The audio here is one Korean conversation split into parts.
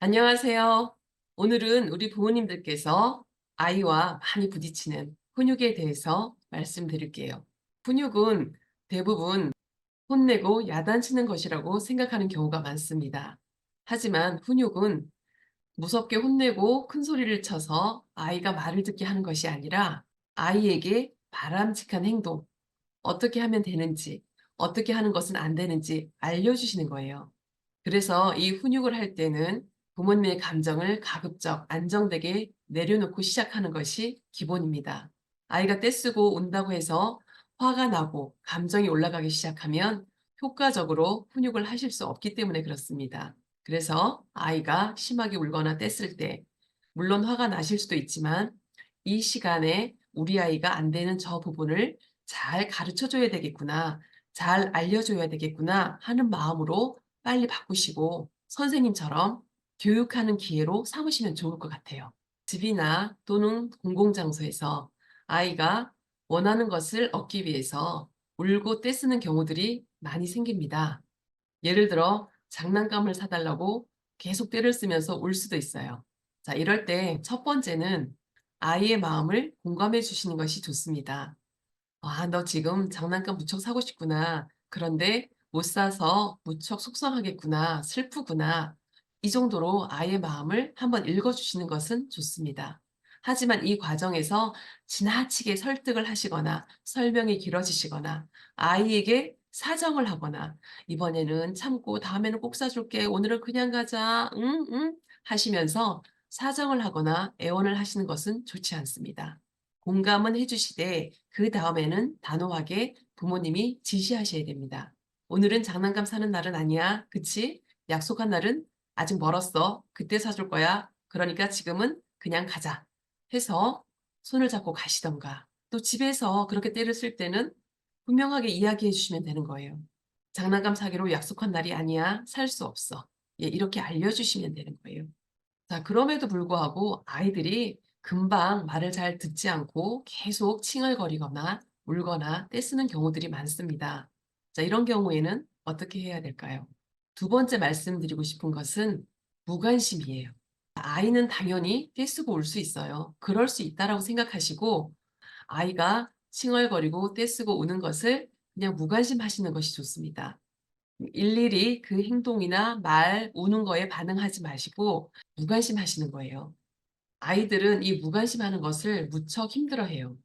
안녕하세요. 오늘은 우리 부모님들께서 아이와 많이 부딪히는 훈육에 대해서 말씀드릴게요. 훈육은 대부분 혼내고 야단치는 것이라고 생각하는 경우가 많습니다. 하지만 훈육은 무섭게 혼내고 큰 소리를 쳐서 아이가 말을 듣게 하는 것이 아니라 아이에게 바람직한 행동, 어떻게 하면 되는지, 어떻게 하는 것은 안 되는지 알려주시는 거예요. 그래서 이 훈육을 할 때는 부모님의 감정을 가급적 안정되게 내려놓고 시작하는 것이 기본입니다. 아이가 떼쓰고 운다고 해서 화가 나고 감정이 올라가기 시작하면 효과적으로 훈육을 하실 수 없기 때문에 그렇습니다. 그래서 아이가 심하게 울거나 뗐을 때 물론 화가 나실 수도 있지만 이 시간에 우리 아이가 안 되는 저 부분을 잘 가르쳐 줘야 되겠구나, 잘 알려줘야 되겠구나 하는 마음으로 빨리 바꾸시고 선생님처럼 교육하는 기회로 삼으시면 좋을 것 같아요. 집이나 또는 공공장소에서 아이가 원하는 것을 얻기 위해서 울고 떼쓰는 경우들이 많이 생깁니다. 예를 들어 장난감을 사달라고 계속 떼를 쓰면서 울 수도 있어요. 자, 이럴 때 첫 번째는 아이의 마음을 공감해 주시는 것이 좋습니다. "아, 너 지금 장난감 무척 사고 싶구나. 그런데 못 사서 무척 속상하겠구나. 슬프구나." 이 정도로 아이의 마음을 한번 읽어 주시는 것은 좋습니다. 하지만 이 과정에서 지나치게 설득을 하시거나 설명이 길어지시거나 아이에게 사정을 하거나 "이번에는 참고 다음에는 꼭 사 줄게. 오늘은 그냥 가자. 응, 응." 하시면서 사정을 하거나 애원을 하시는 것은 좋지 않습니다. 공감은 해 주시되 그다음에는 단호하게 부모님이 지시하셔야 됩니다. "오늘은 장난감 사는 날은 아니야. 그치? 약속한 날은 아직 멀었어. 그때 사줄 거야. 그러니까 지금은 그냥 가자." 해서 손을 잡고 가시든가 또 집에서 그렇게 떼를 쓸 때는 분명하게 이야기해 주시면 되는 거예요. "장난감 사기로 약속한 날이 아니야. 살 수 없어." 예, 이렇게 알려주시면 되는 거예요. 자, 그럼에도 불구하고 아이들이 금방 말을 잘 듣지 않고 계속 칭얼거리거나 울거나 떼쓰는 경우들이 많습니다. 자, 이런 경우에는 어떻게 해야 될까요? 두 번째 말씀드리고 싶은 것은 무관심이에요. 아이는 당연히 떼쓰고 울 수 있어요. 그럴 수 있다라고 생각하시고 아이가 칭얼거리고 떼쓰고 우는 것을 그냥 무관심하시는 것이 좋습니다. 일일이 그 행동이나 말, 우는 거에 반응하지 마시고 무관심하시는 거예요. 아이들은 이 무관심하는 것을 무척 힘들어해요.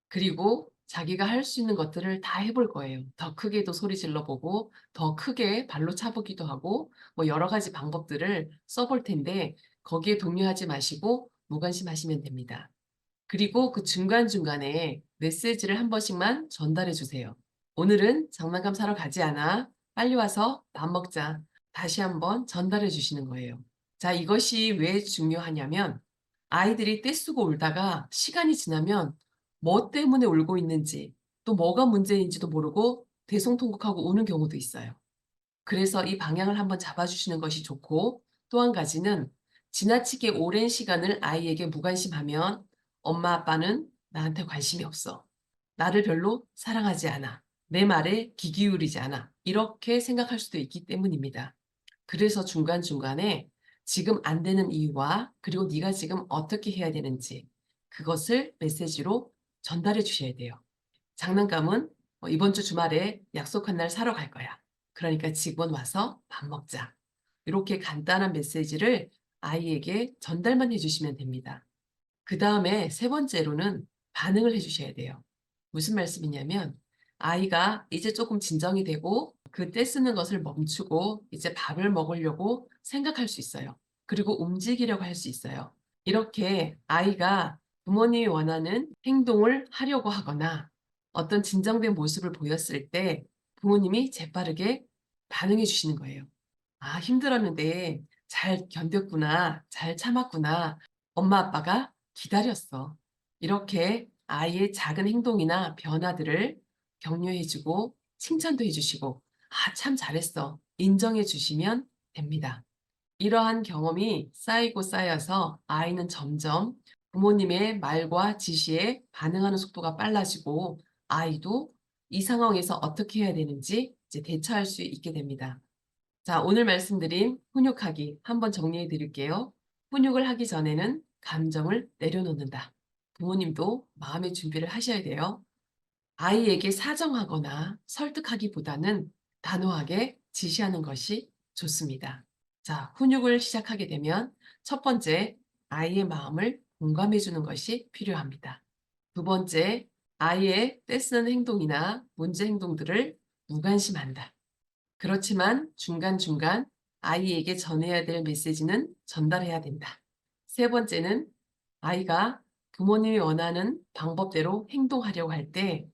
그리고 자기가 할 수 있는 것들을 다 해볼 거예요. 더 크게도 소리 질러 보고 더 크게 발로 차 보기도 하고 뭐 여러 가지 방법들을 써볼 텐데 거기에 동요하지 마시고 무관심하시면 됩니다. 그리고 그 중간중간에 메시지를 한 번씩만 전달해 주세요. "오늘은 장난감 사러 가지 않아. 빨리 와서 밥 먹자." 다시 한번 전달해 주시는 거예요. 자, 이것이 왜 중요하냐면 아이들이 떼쓰고 울다가 시간이 지나면 뭐 때문에 울고 있는지 또 뭐가 문제인지도 모르고 대성통곡하고 우는 경우도 있어요. 그래서 이 방향을 한번 잡아 주시는 것이 좋고 또 한 가지는 지나치게 오랜 시간을 아이에게 무관심하면 '엄마 아빠는 나한테 관심이 없어. 나를 별로 사랑하지 않아. 내 말에 귀 기울이지 않아.' 이렇게 생각할 수도 있기 때문입니다. 그래서 중간중간에 지금 안 되는 이유와 그리고 네가 지금 어떻게 해야 되는지 그것을 메시지로 전달해 주셔야 돼요. 장난감은 "이번 주 주말에 약속한 날 사러 갈 거야. 그러니까 지금 와서 밥 먹자." 이렇게 간단한 메시지를 아이에게 전달만 해 주시면 됩니다. 그다음에 세 번째로는 반응을 해 주셔야 돼요. 무슨 말씀이냐면 아이가 이제 쪼끔 진정이 되고 그 떼쓰는 것을 멈추고 이제 밥을 먹으려고 생각할 수 있어요. 그리고 움직이려고 할 수 있어요. 이렇게 아이가 부모님이 원하는 행동을 하려고 하거나 어떤 진정된 모습을 보였을 때 부모님이 재빠르게 반응해 주시는 거예요. "아, 힘들었는데 잘 견뎠구나. 잘 참았구나. 엄마 아빠가 기다렸어." 이렇게 아이의 작은 행동이나 변화들을 격려해 주고 칭찬도 해 주시고 "아, 참 잘했어." 인정해 주시면 됩니다. 이러한 경험이 쌓이고 쌓여서 아이는 점점 부모님의 말과 지시에 반응하는 속도가 빨라지고 아이도 이 상황에서 어떻게 해야 되는지 이제 대처할 수 있게 됩니다. 자, 오늘 말씀드린 훈육하기 한번 정리해 드릴게요. 훈육을 하기 전에는 감정을 내려놓는다. 부모님도 마음의 준비를 하셔야 돼요. 아이에게 사정하거나 설득하기보다는 단호하게 지시하는 것이 좋습니다. 자, 훈육을 시작하게 되면 첫 번째, 아이의 마음을 공감해 주는 것이 필요합니다. 두 번째, 아이의 떼쓰는 행동이나 문제 행동들을 무관심한다. 그렇지만 중간중간 아이에게 전해야 될 메시지는 전달해야 된다. 세 번째는 아이가 부모님이 원하는 방법대로 행동하려고 할 때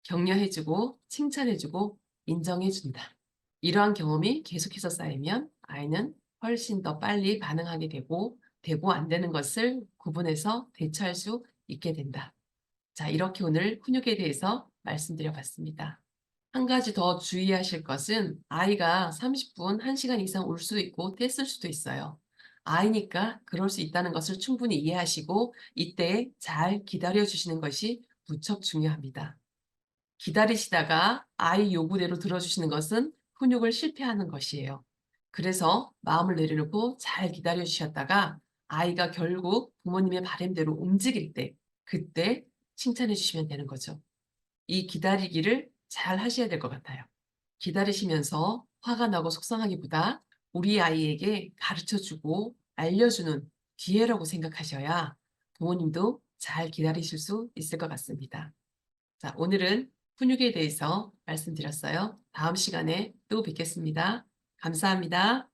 격려해주고 칭찬해주고 인정해준다. 이러한 경험이 계속해서 쌓이면 아이는 훨씬 더 빨리 반응하게 되고 안 되는 것을 구분해서 대처할 수 있게 된다. 자, 이렇게 오늘 훈육에 대해서 말씀드려 봤습니다. 한 가지 더 주의하실 것은 아이가 30분, 1시간 이상 울 수도 있고 뗐을 수도 있어요. 아이니까 그럴 수 있다는 것을 충분히 이해하시고 이때 잘 기다려 주시는 것이 무척 중요합니다. 기다리시다가 아이 요구대로 들어주시는 것은 훈육을 실패하는 것이에요. 그래서 마음을 내려놓고 잘 기다려 주셨다가 아이가 결국 부모님의 바람대로 움직일 때 그때 칭찬해 주시면 되는 거죠. 이 기다리기를 잘 하셔야 될 것 같아요. 기다리시면서 화가 나고 속상하기보다 우리 아이에게 가르쳐 주고 알려주는 기회라고 생각하셔야 부모님도 잘 기다리실 수 있을 것 같습니다. 자, 오늘은 훈육에 대해서 말씀드렸어요. 다음 시간에 또 뵙겠습니다. 감사합니다.